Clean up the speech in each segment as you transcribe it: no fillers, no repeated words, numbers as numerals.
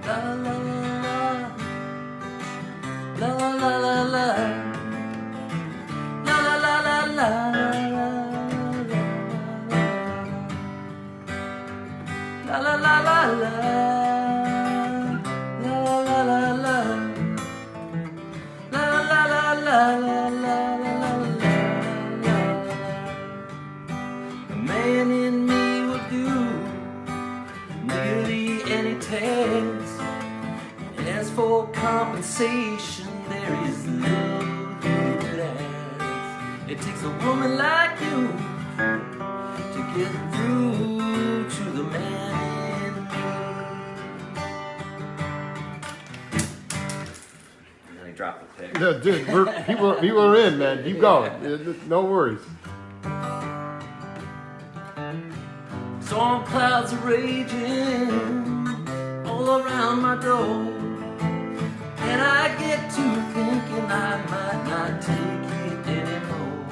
La la la la la. La la la la la. La la la la la. La la la la. La la la la la la la la. A man in me will do nearly any task. As for compensation, there is little he could ask. It takes a woman like you to get through to the man in me. And then he dropped the pick. No, dude, people are in, man. Keep going. No worries. Storm clouds are raging all around my door, and I get to thinking I might not take it anymore.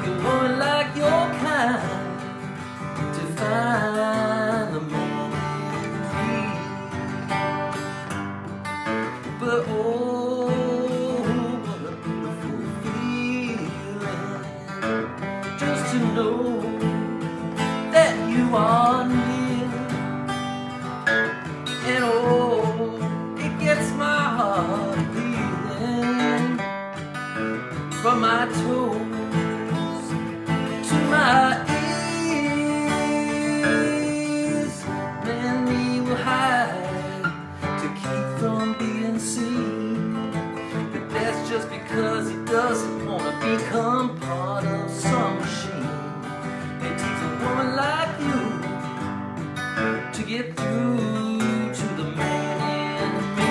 A woman like your kind to find the man in me. But oh, what a beautiful feeling just to know that you are near. And oh, it gets my heart beating from my toes to my ears. Man, we will hide to keep from being seen, but that's just because he doesn't want to become part of some machine. It takes a woman like you to get through to the man in me.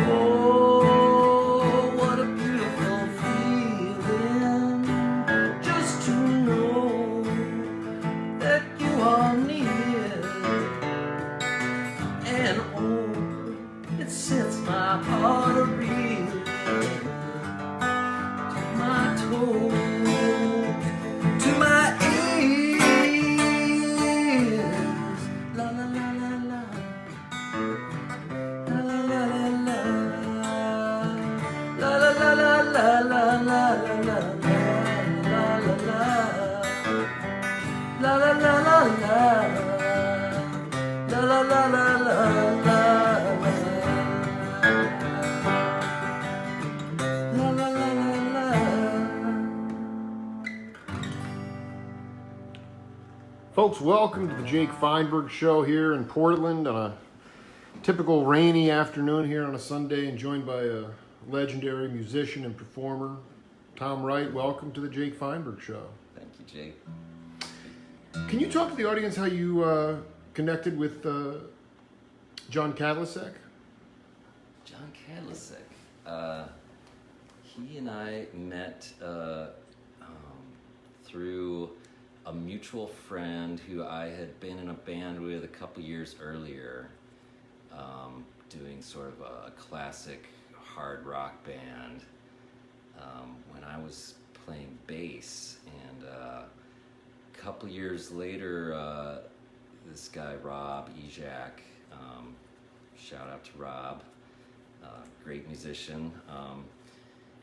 Oh, what a beautiful feeling just to know that you are near. And oh, it sets my heart a-reeling to my toes, to my ears. La la la la la. La la la la la. La la la la la la la la la la la. La la la la la. La la la la la la. La la la la la. Folks, welcome to the Jake Feinberg Show here in Portland on a typical rainy afternoon here on a Sunday, and joined by a legendary musician and performer, Tom Wright. Welcome to the Jake Feinberg Show. Thank you, Jake. Can you talk to the audience how you connected with John Kadlicek? John Kadlicek. He and I met through a mutual friend who I had been in a band with a couple years earlier, doing sort of a classic hard rock band when I was playing bass. And a couple years later, this guy, Rob Ejak, shout out to Rob, great musician.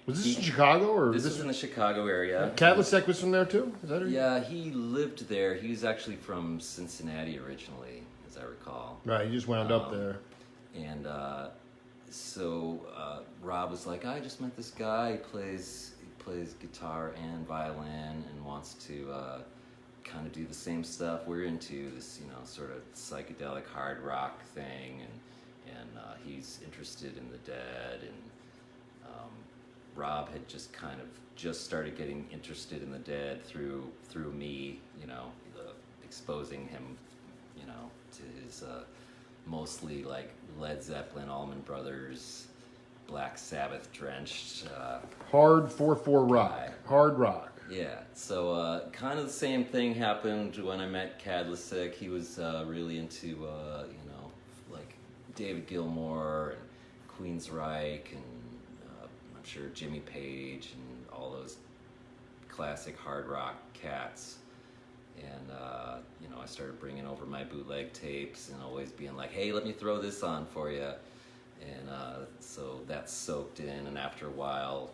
Was this in Chicago, or This was in the Chicago area. Kadlicek was from there too? Is that Yeah, he lived there. He was actually from Cincinnati originally, as I recall. Right, he just wound up there. And so Rob was like, I just met this guy. He plays guitar and violin and wants to kind of do the same stuff we're into, this sort of psychedelic hard rock thing, and he's interested in the Dead. And Rob had just started getting interested in the Dead through me, exposing him, to his mostly like Led Zeppelin, Allman Brothers, Black Sabbath drenched. Hard 4/4 rock. Guy. Hard rock. Yeah, so kind of the same thing happened when I met Kadlicek. He was really into, like David Gilmour and Queensryche and I'm sure Jimmy Page and all those classic hard rock cats. And, I started bringing over my bootleg tapes and always being like, hey, let me throw this on for you. And so that soaked in, and after a while,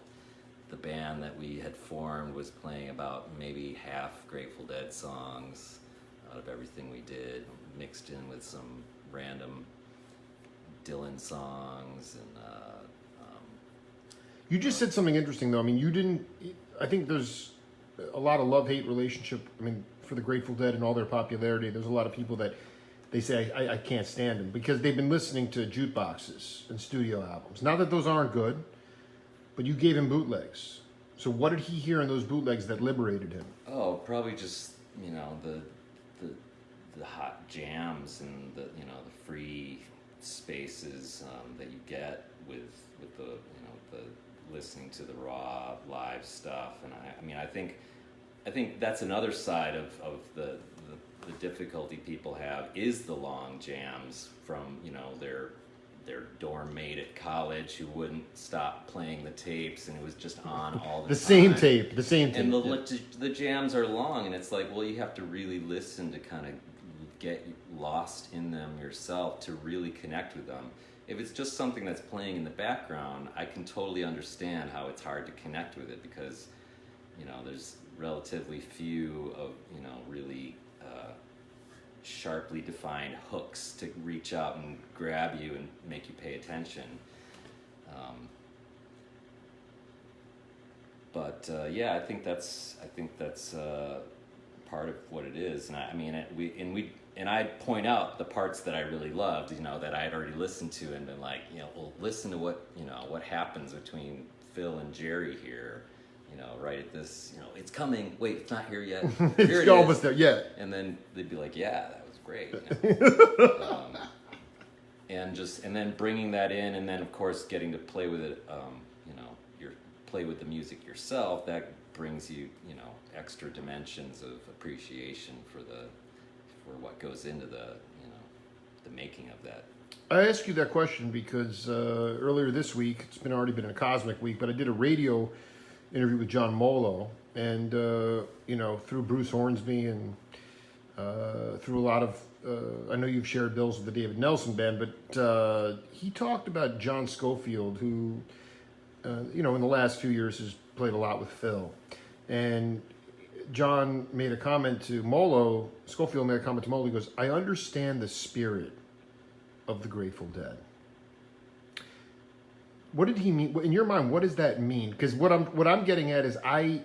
the band that we had formed was playing about maybe half Grateful Dead songs out of everything we did, mixed in with some random Dylan songs. And you just said something interesting, though. I mean, I think there's a lot of love-hate relationship. I mean, for the Grateful Dead and all their popularity, there's a lot of people that they say, I can't stand them because they've been listening to jukeboxes and studio albums. Not that those aren't good, but you gave him bootlegs. So what did he hear in those bootlegs that liberated him? Oh, probably just, the hot jams and the free spaces that you get with the listening to the raw live stuff. And I think that's another side of the difficulty people have is the long jams from their dorm mate at college who wouldn't stop playing the tapes, and it was just on all the time. Same tape. And the jams are long, and it's like, well, you have to really listen to kind of get lost in them yourself to really connect with them. If it's just something that's playing in the background, I can totally understand how it's hard to connect with it because, there's relatively few of, really sharply defined hooks to reach out and grab you and make you pay attention. I think that's part of what it is. And I point out the parts that I really loved, that I had already listened to and been like, well, listen to what happens between Phil and Jerry here. Right at this, it's coming. Wait, it's not here yet. Here it's almost there, yeah. And then they'd be like, yeah, that was great. And then bringing that in, and then of course getting to play with it, play with the music yourself. That brings you, extra dimensions of appreciation for what goes into the making of that. I asked you that question because earlier this week, already been a Cosmic Week, but I did a radio interview with John Molo, and through Bruce Hornsby and through a lot of I know you've shared bills with the David Nelson Band, but he talked about John Scofield, who in the last few years has played a lot with Phil, and John made a comment to Molo. Scofield made a comment to Molo. He goes, "I understand the spirit of the Grateful Dead." What did he mean? In your mind, what does that mean? Because what I'm getting at is the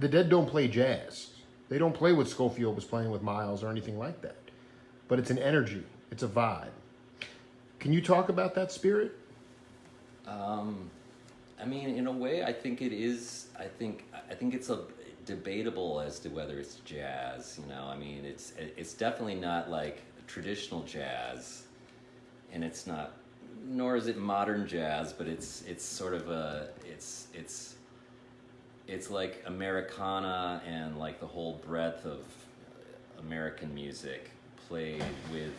Dead don't play jazz. They don't play what Scofield was playing with Miles or anything like that. But it's an energy. It's a vibe. Can you talk about that spirit? In a way, I think it is. I think it's debatable as to whether it's jazz. It's definitely not like traditional jazz, and it's not. Nor is it modern jazz, but it's sort of it's like Americana and like the whole breadth of American music played with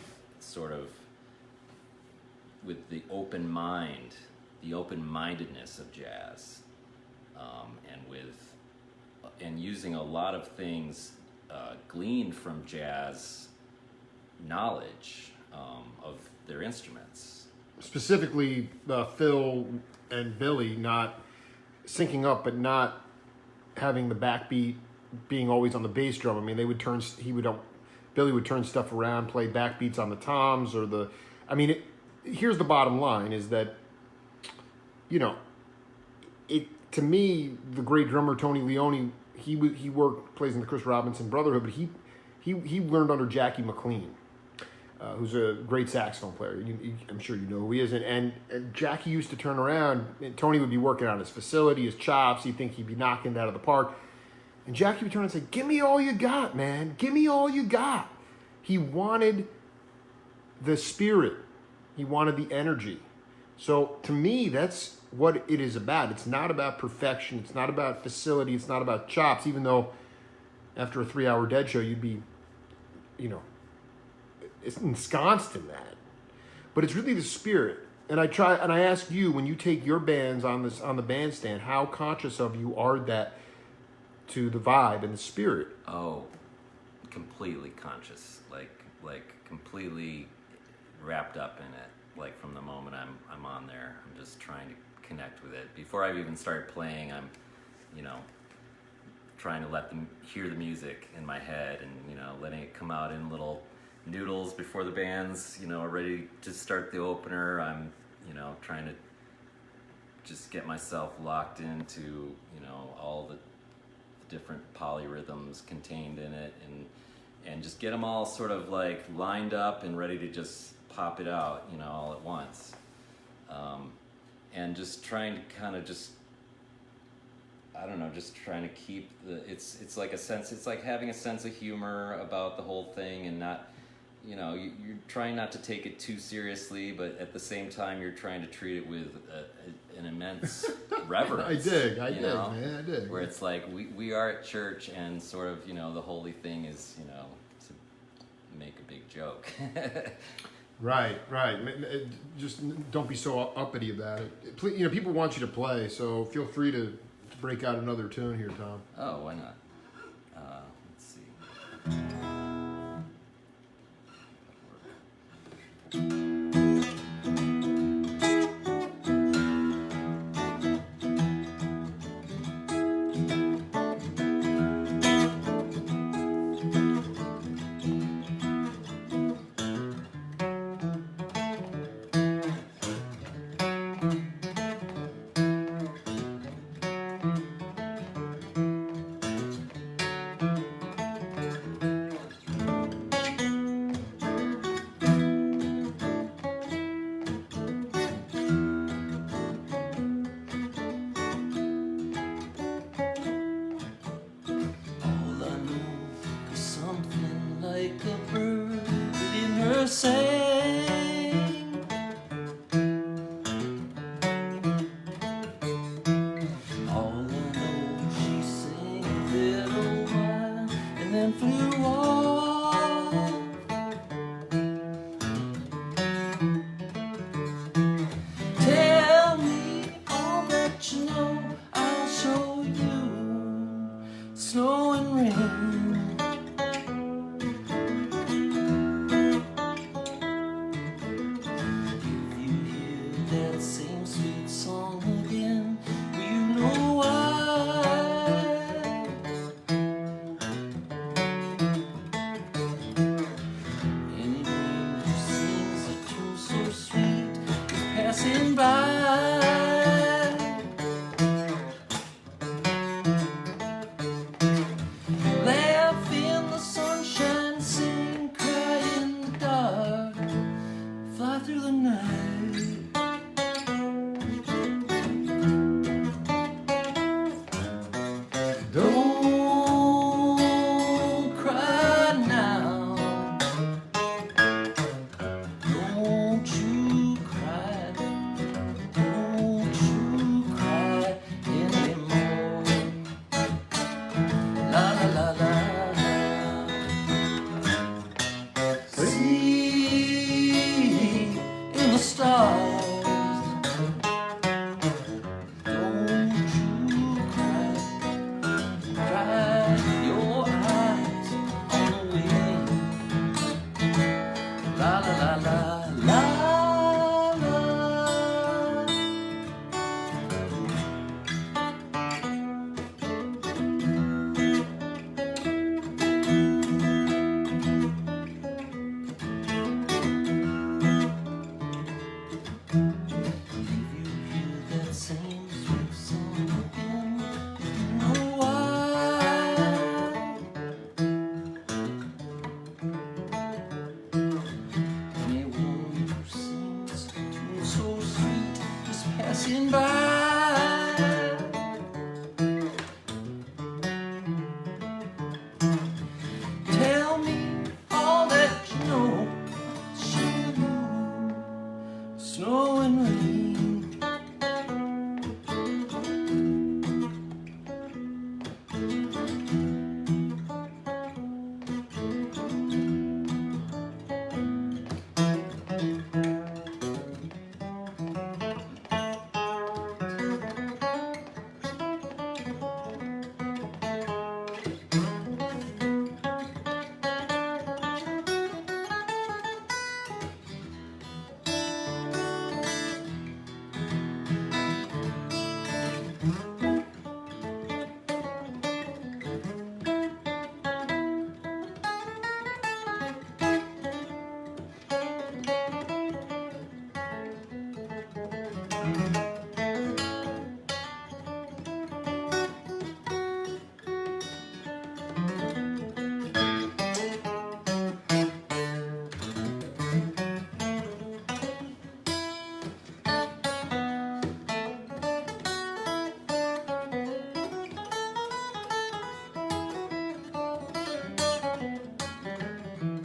with the open mind, the open-mindedness of jazz, and using a lot of things gleaned from jazz knowledge of their instruments. Specifically, Phil and Billy not syncing up, but not having the backbeat being always on the bass drum. They would Billy would turn stuff around, play backbeats on the toms or the. Here's the bottom line: is that, to me, the great drummer Tony Leone, he plays in the Chris Robinson Brotherhood, but he learned under Jackie McLean. Who's a great saxophone player. I'm sure you know who he is. And Jackie used to turn around, and Tony would be working on his facility, his chops. He'd think he'd be knocking it out of the park. And Jackie would turn and say, "Give me all you got, man. Give me all you got." He wanted the spirit. He wanted the energy. So to me, that's what it is about. It's not about perfection. It's not about facility. It's not about chops, even though after a 3-hour dead show, you'd be, you know, it's ensconced in that. But it's really the spirit. And I ask you, when you take your bands on the bandstand, how conscious of you are that to the vibe and the spirit? Oh, completely conscious, like completely wrapped up in it. Like from the moment I'm on there, I'm just trying to connect with it. Before I've even started playing, I'm, trying to let them hear the music in my head, and letting it come out in little noodles before the band's are ready to start the opener. I'm trying to just get myself locked into all the different polyrhythms contained in it, and just get them all sort of like lined up and ready to just pop it out all at once, and just trying to kind of just trying to keep it's like a sense, it's like having a sense of humor about the whole thing, and not you're trying not to take it too seriously, but at the same time you're trying to treat it with an immense reverence. I dig. Where it's like we are at church, and sort of the holy thing is to make a big joke. Right. Just don't be so uppity about it. People want you to play, so feel free to break out another tune here, Tom. Oh, why not? Let's see.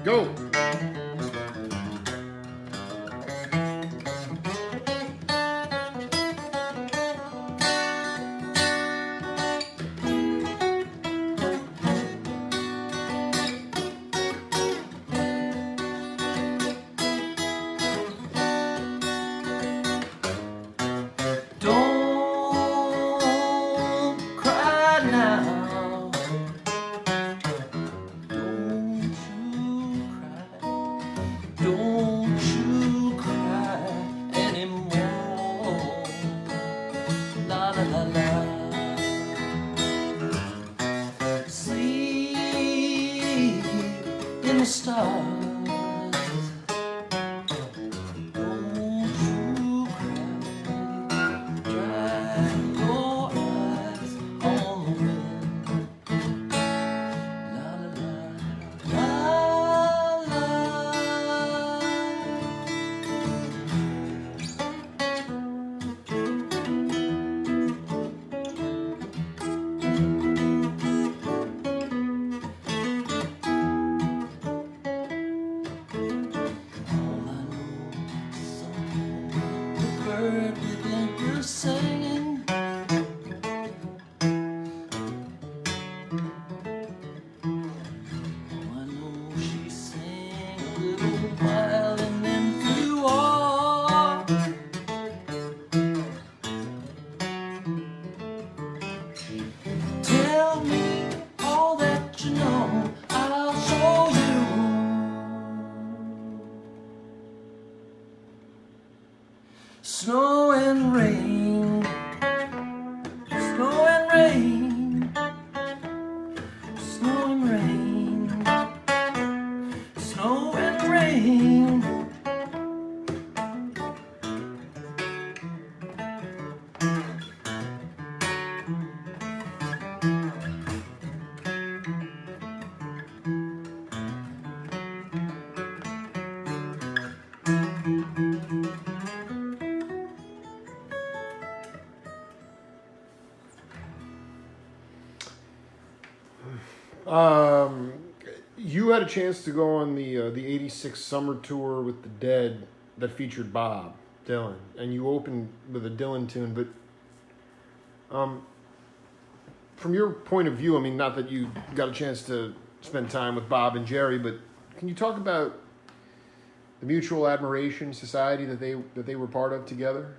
Go. Don't cry now. Don't you cry anymore. La la la la. Sleep in the stars. Don't you cry. Dry your eyes on the wind. La la la. La la. All I know is the bird within you singing. Oh, I know she sang a little while and then flew off. Tell me all that you know, I'll show you. Snow and rain, snow and rain, snow and rain, snow and rain. You had a chance to go on the '86 summer tour with the Dead that featured Bob Dylan, and you opened with a Dylan tune. But from your point of view, I mean, not that you got a chance to spend time with Bob and Jerry, but can you talk about the mutual admiration society that they were part of together?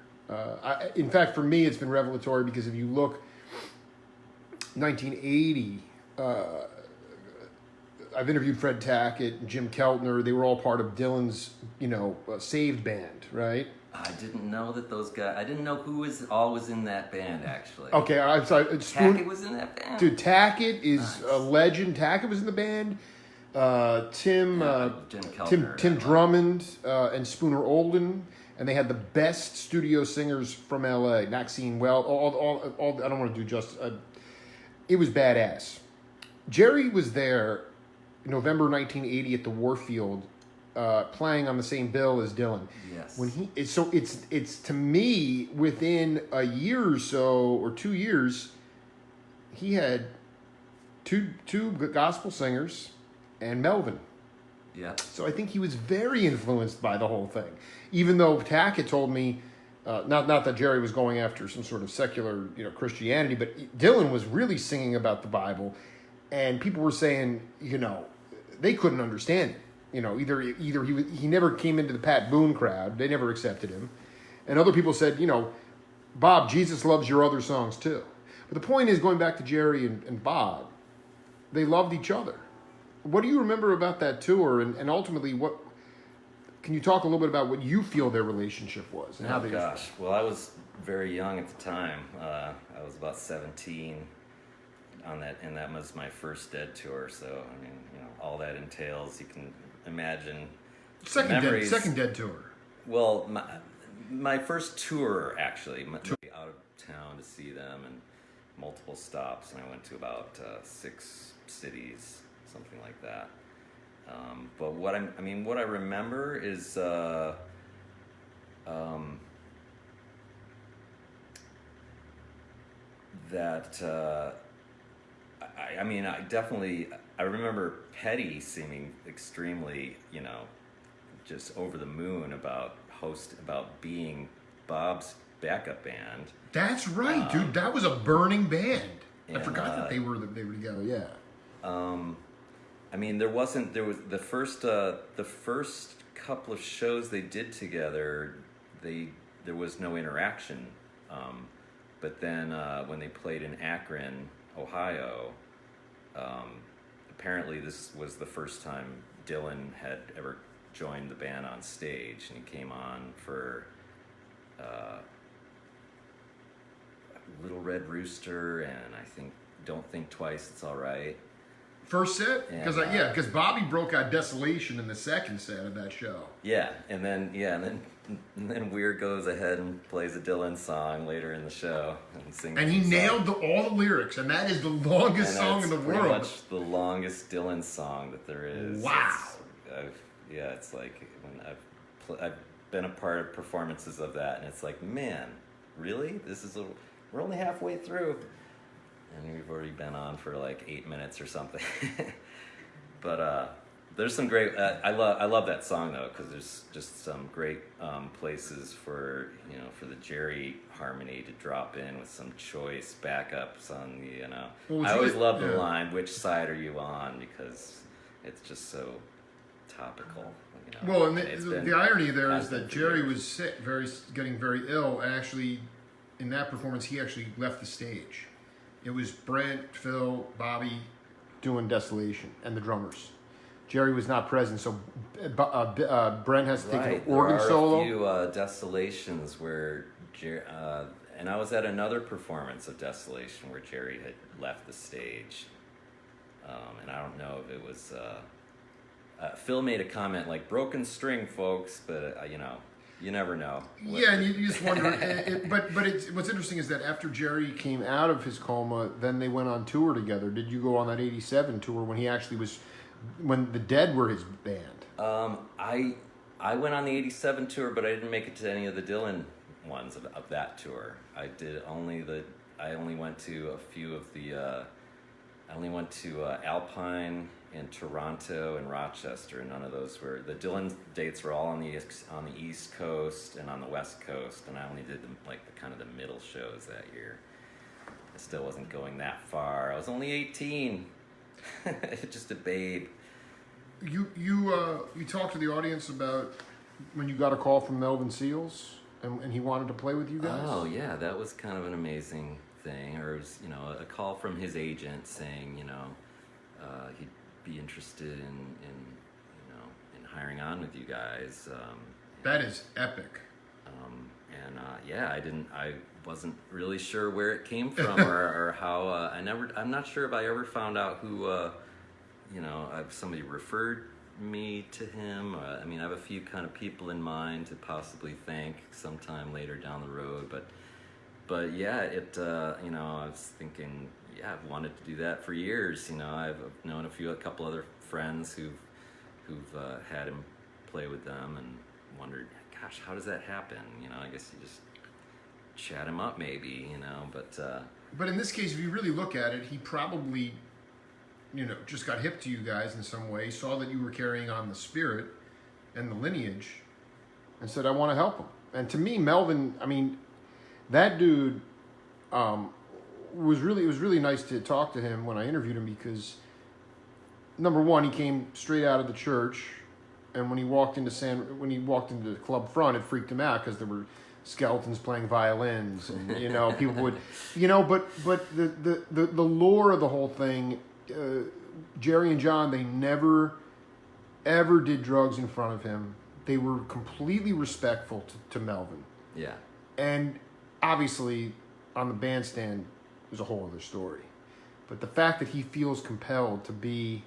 In fact, for me, it's been revelatory because if you look, 1980. I've interviewed Fred Tackett and Jim Keltner. They were all part of Dylan's, Saved band, right? I didn't know that those guys. I didn't know who was in that band actually. Okay, I'm sorry. Tackett was in that band. Dude, Tackett is a legend. Tackett was in the band. Tim Drummond and Spooner Olden, and they had the best studio singers from L.A. Maxine Well. All I don't want to do justice. It was badass. Jerry was there November 1980 at the Warfield, playing on the same bill as Dylan. Yes. It's to me, within a year or so, or 2 years, he had two gospel singers and Melvin. Yeah. So I think he was very influenced by the whole thing. Even though Tackett told me, not that Jerry was going after some sort of secular, Christianity, but Dylan was really singing about the Bible, and people were saying, they couldn't understand it. Either he never came into the Pat Boone crowd, they never accepted him, and other people said, Bob, Jesus loves your other songs too. But the point is, going back to Jerry and Bob, they loved each other. What do you remember about that tour, and ultimately what? Can you talk a little bit about what you feel their relationship was? And how they gosh. Well, I was very young at the time. I was about 17 on that, and that was my first Dead tour. So, I mean, all that entails, you can imagine. Second Dead tour. Well, my first tour, actually. Out of town to see them, and multiple stops, and I went to about 6 cities, something like that. But what I remember is that I remember Petty seeming extremely, just over the moon about being Bob's backup band. That's right, dude. That was a burning band. I forgot that they were together. Yeah. There was the first couple of shows they did together. There was no interaction, but then when they played in Akron, Ohio, apparently this was the first time Dylan had ever joined the band on stage, and he came on for Little Red Rooster, and I think Don't Think Twice, It's All Right. First set? Because Bobby broke out Desolation in the second set of that show. Yeah, and then Weir goes ahead and plays a Dylan song later in the show and sings. And he nailed all the lyrics, and that is the longest song in the world. Pretty much the longest Dylan song that there is. Wow. It's like when I've been a part of performances of that, and it's like, man, really? We're only halfway through. And we've already been on for like 8 minutes or something. But there's some great. I love that song though, because there's just some great places for the Jerry harmony to drop in with some choice backups on the. I always love the line, "Which side are you on?" because it's just so topical. Well, and the irony there is that Jerry was sick, getting very ill, and actually, in that performance, he actually left the stage. It was Brent, Phil, Bobby doing Desolation, and the drummers. Jerry was not present, so Brent has to take an organ solo. There are a few Desolations where and I was at another performance of Desolation where Jerry had left the stage, and I don't know if it was. Phil made a comment like "broken string, folks," but you never know. Yeah, and you just wonder. But what's interesting is that after Jerry came out of his coma, then they went on tour together. Did you go on that '87 tour when he actually was, when the Dead were his band? I went on the '87 tour, but I didn't make it to any of the Dylan ones of that tour. I only went to a few of the. I only went to Alpine in Toronto and Rochester, and none of those were the Dylan dates were all on the East Coast and on the West Coast, and I only did the middle shows that year. I still wasn't going that far. I was only 18, just a babe. You talked to the audience about when you got a call from Melvin Seals and he wanted to play with you guys. Oh yeah, that was kind of an amazing thing. Or it was a call from his agent saying he'd be interested in hiring on with you guys. That is epic. I wasn't really sure where it came from or how. I'm not sure if I ever found out who. If somebody referred me to him. I have a few kind of people in mind to possibly thank sometime later down the road, but yeah, I was thinking, yeah, I've wanted to do that for years. I've known a couple other friends who've had him play with them and wondered, gosh, how does that happen? I guess you just chat him up maybe, but in this case, if you really look at it, he probably, just got hip to you guys in some way, saw that you were carrying on the spirit and the lineage, and said, I want to help him. And to me, Melvin, that dude, it was really nice to talk to him when I interviewed him because, number one, he came straight out of the church, and when he walked into the club front, it freaked him out because there were skeletons playing violins, and people would, but the lore of the whole thing, Jerry and John, they never ever did drugs in front of him. They were completely respectful to Melvin. Yeah, and obviously on the bandstand is a whole other story. But the fact that he feels compelled to be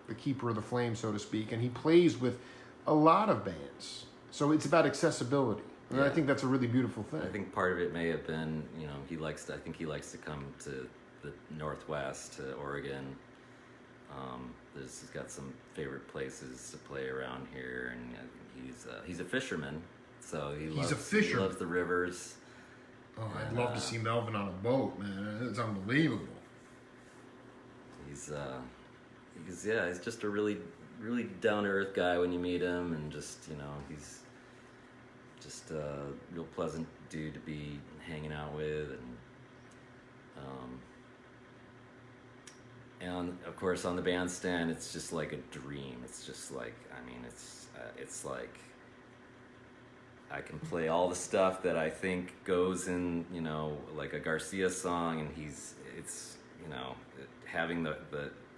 the keeper of the flame, so to speak, and he plays with a lot of bands. So it's about accessibility. And I think that's a really beautiful thing. I think part of it may have been, you know, I think he likes to come to the Northwest, to Oregon. He's got some favorite places to play around here, and he's a fisherman, so he loves the rivers. Oh, I'd love to see Melvin on a boat, man. It's unbelievable. He's just a really, really down to earth guy when you meet him, and just, you know, he's just a real pleasant dude to be hanging out with, and of course on the bandstand it's just like a dream. It's just like, I mean, it's like I can play all the stuff that I think goes in, you know, like a Garcia song, and it's you know, having the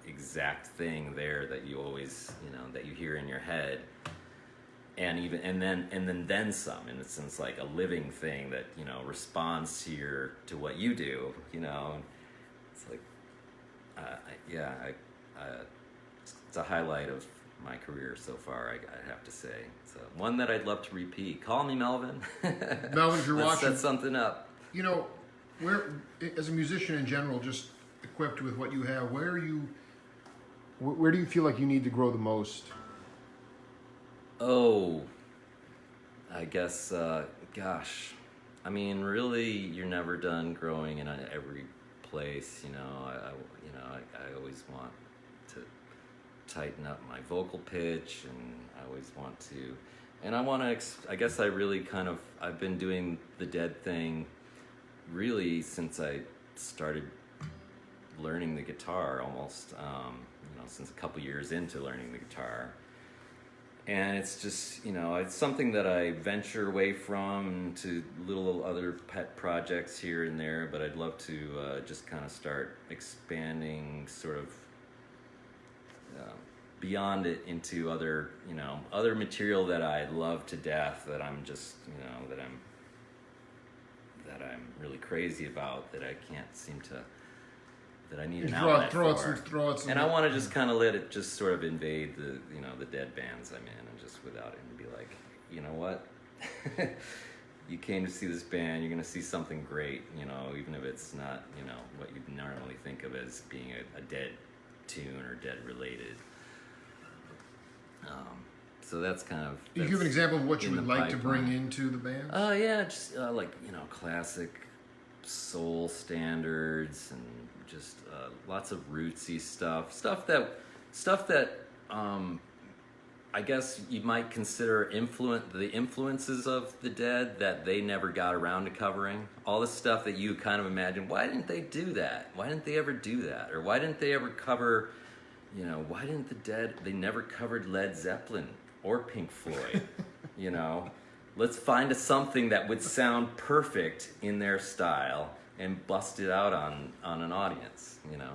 exact thing there that you always, you know, that you hear in your head, and then some, in a sense, like a living thing that, you know, responds to what you do, you know. It's like it's a highlight of my career so far, I have to say. It's one that I'd love to repeat. Call me Melvin. Melvin, if you're Let's watching, set something up. You know, where, as a musician in general, just equipped with what you have, where do you feel like you need to grow the most? Oh, I guess, gosh, I mean, really, you're never done growing in every place, you know. I always want to tighten up my vocal pitch, and I always want to, and I want to, I guess I really I've been doing the Dead thing really since I started learning the guitar, almost, you know, since a couple years into learning the guitar. And it's just, you know, it's something that I venture away from to little other pet projects here and there, but I'd love to just kind of start expanding sort of beyond it into other, you know, other material that I love to death, that I'm just, you know, that I'm really crazy about, that I can't seem to, that I need an outlet for. And I want to just kind of let it just sort of invade the, you know, the Dead bands I'm in, and just without it, and be like, you know what? You came to see this band, you're going to see something great, you know, even if it's not, you know, what you normally think of as being a Dead tune or Dead related. So that's kind of... Can you give an example of what you would like to bring into the band? Yeah, just like, you know, classic soul standards, and just lots of rootsy stuff that I guess you might consider the influences of the Dead that they never got around to covering. All the stuff that you kind of imagine, why didn't they do that? Why didn't they ever do that? Or why didn't they ever cover, you know, why didn't the Dead, they never covered Led Zeppelin or Pink Floyd, you know? Let's find something that would sound perfect in their style and bust it out on an audience, you know,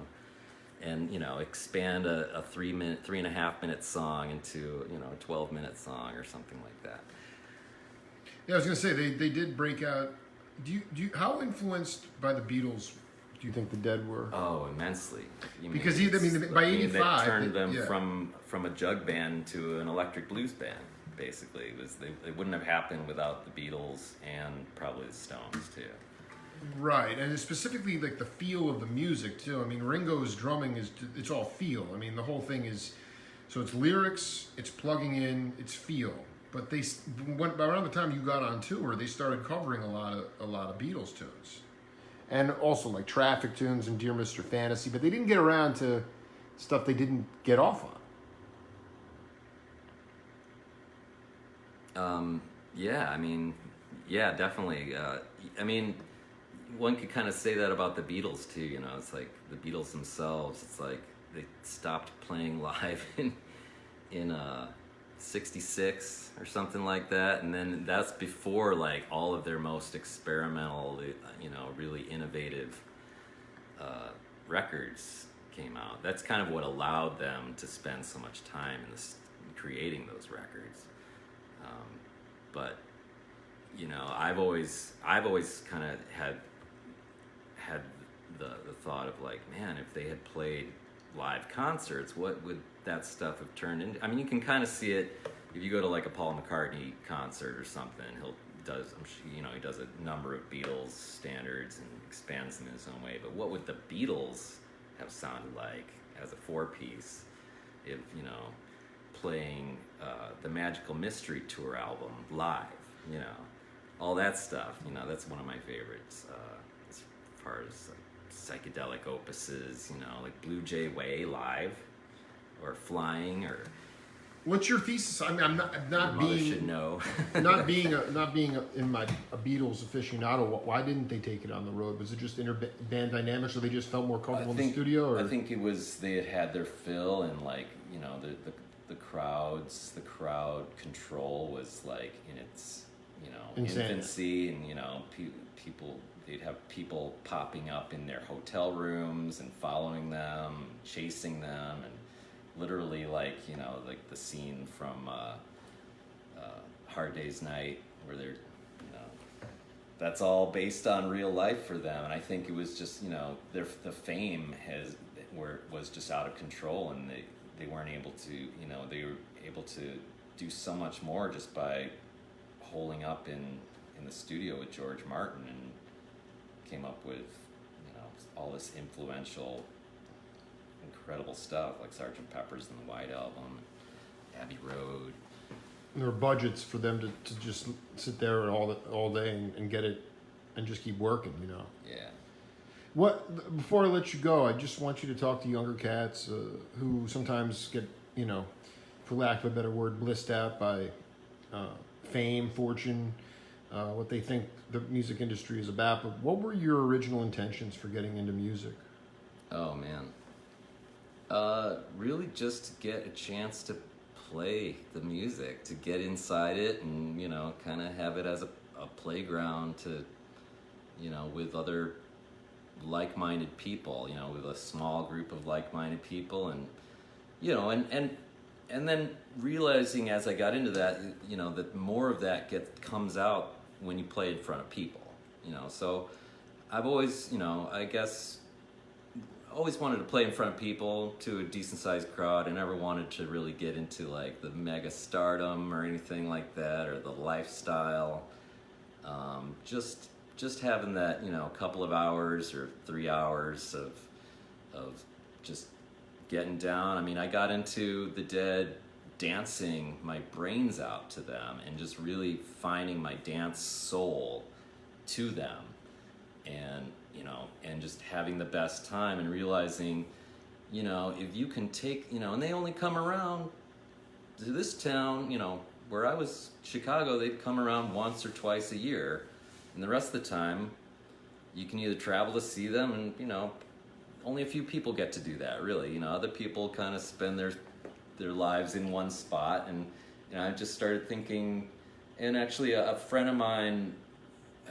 and, you know, expand a 3.5 minute song into, you know, a 12-minute song or something like that. Yeah, I was gonna say they did break out. Do you how influenced by the Beatles do you think the Dead were? Oh, immensely. Because by '85, they turned them from a jug band to an electric blues band. Basically, it wouldn't have happened without the Beatles and probably the Stones too. Right, and it's specifically like the feel of the music too. I mean, Ringo's drumming it's all feel. I mean, the whole thing is, so it's lyrics, it's plugging in, it's feel. But around the time you got on tour, they started covering a lot of Beatles tunes, and also like Traffic tunes and Dear Mr. Fantasy. But they didn't get around to stuff they didn't get off on. Yeah, I mean, yeah, definitely. I mean, one could kind of say that about the Beatles too, you know. It's like the Beatles themselves, it's like they stopped playing live in 66 or something like that, and then that's before like all of their most experimental, you know, really innovative records came out. That's kind of what allowed them to spend so much time in creating those records. But you know, I've always kind of had the thought of like, man, if they had played live concerts, what would that stuff have turned into? I mean, you can kind of see it if you go to like a Paul McCartney concert or something. does, I'm sure, he does a number of Beatles standards and expands them in his own way. But what would the Beatles have sounded like as a 4-piece if, playing the Magical Mystery Tour album live, all that stuff, that's one of my favorites as far as psychedelic opuses, like Blue Jay Way live or Flying or... What's your thesis? I mean, I'm not Your mother being should know. not being a Beatles aficionado. Why didn't they take it on the road? Was it just band dynamics, or they just felt more comfortable in the studio? Or? I think it was they had their fill, and the crowd control was like in its infancy, and people, they'd have people popping up in their hotel rooms and following them, chasing them, and literally like the scene from Hard Day's Night where they're that's all based on real life for them. And I think it was just the fame was just out of control, and they weren't able to they were able to do so much more just by holding up in the studio with George Martin, and came up with all this influential, incredible stuff like Sgt. Pepper's and the White Album, Abbey Road. There were budgets for them to just sit there all day and get it and just keep working, Yeah. Before I let you go, I just want you to talk to younger cats who sometimes get, for lack of a better word, blissed out by fame, fortune, what they think the music industry is about. But what were your original intentions for getting into music? Oh, man. Really just to get a chance to play the music, to get inside it and, kind of have it as a playground to, with other like-minded people, with a small group of like-minded people, and, and then realizing as I got into that, that more of that comes out when you play in front of people, so I've always, I guess, always wanted to play in front of people to a decent-sized crowd. I never wanted to really get into like the mega stardom or anything like that, or the lifestyle. Just having that, couple of hours or 3 hours of just getting down. I mean, I got into the Dead dancing my brains out to them and just really finding my dance soul to them, and and just having the best time, and realizing, if you can take, and they only come around to this town, where I was, Chicago, they'd come around once or twice a year, and the rest of the time, you can either travel to see them, and, only a few people get to do that, really. Other people kind of spend their lives in one spot, and, I just started thinking, and actually a friend of mine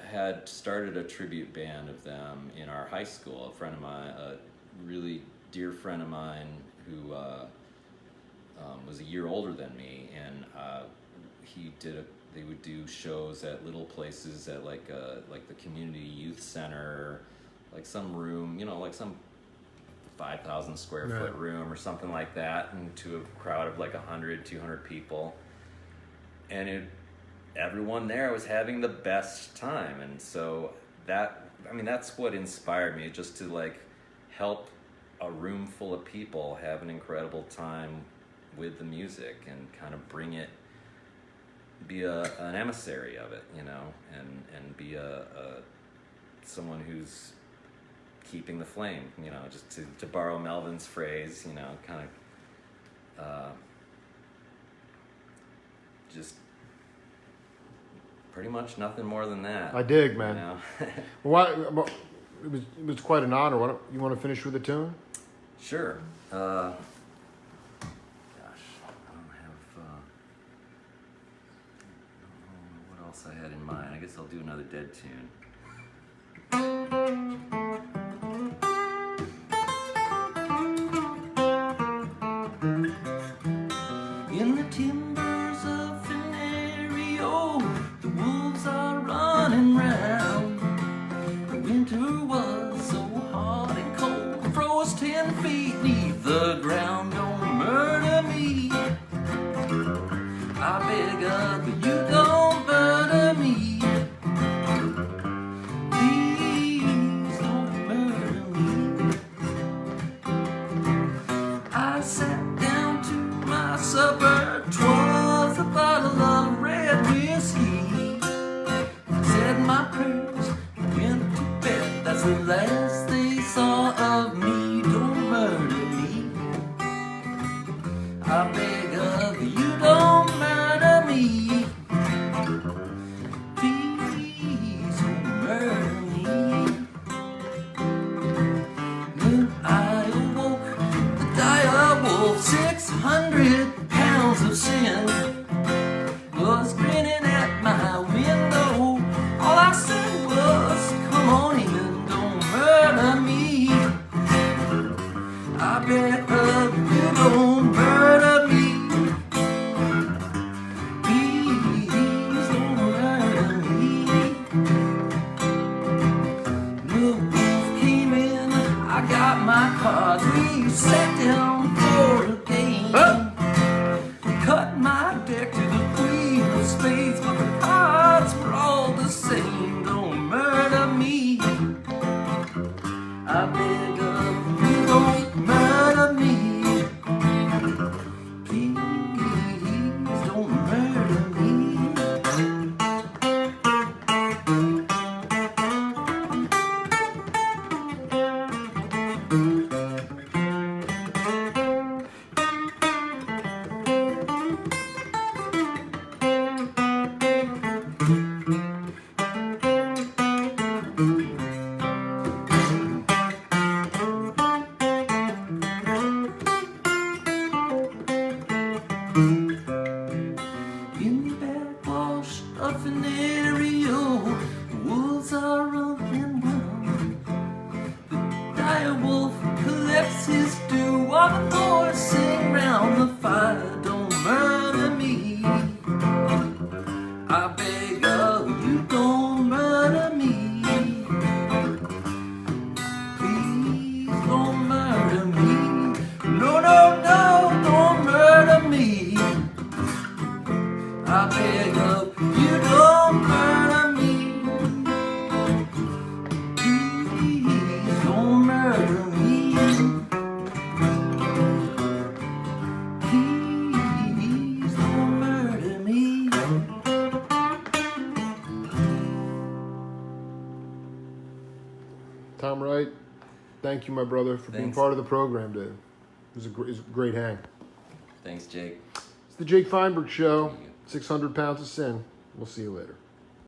had started a tribute band of them in our high school. A friend of mine, a really dear friend of mine who was a year older than me, and they would do shows at little places at like the community youth center, like some room, like some 5,000 square foot room or something like that, and to a crowd of like 100, 200 people, and everyone there was having the best time. And so that's what inspired me, just to like help a room full of people have an incredible time with the music, and kind of be an emissary of it, and be someone who's keeping the flame, just to borrow Melvin's phrase, kind of just pretty much nothing more than that. I dig, man. Well, it was quite an honor. You want to finish with a tune? Sure. Gosh, I don't know what else I had in mind. I guess I'll do another Dead tune. In the timbers of Venerio, the wolves are running round. The winter was so hot and cold, froze 10 feet beneath the ground. Don't murder me, I beg of you, don't murder me. When I awoke, the dire wolf, 600 pounds of sin, was grinning at my window. All I said was, come on in, don't murder me. I beg of you, don't murder me. Please don't murder me. The wolf came in, I got my cards, we sat down for a game. Cut my deck to the queen of spades, but the cards were all the same. Don't murder me. I beg of you, don't murder me. Please don't murder me. In the backwash of an area, the wolves are running wild. The dire wolf collects his due while the boys sing round the fire. Don't murder me. I beg of you, don't murder me. Please don't murder me. No, no, no, don't murder me. I beg of you, don't murder me. Please don't murder me. Please don't murder me. Tom Wright, thank you, my brother, for being Thanks. part of the program today. It was a great hang. Thanks, Jake. It's the Jake Feinberg Show, 600 pounds of sin. We'll see you later.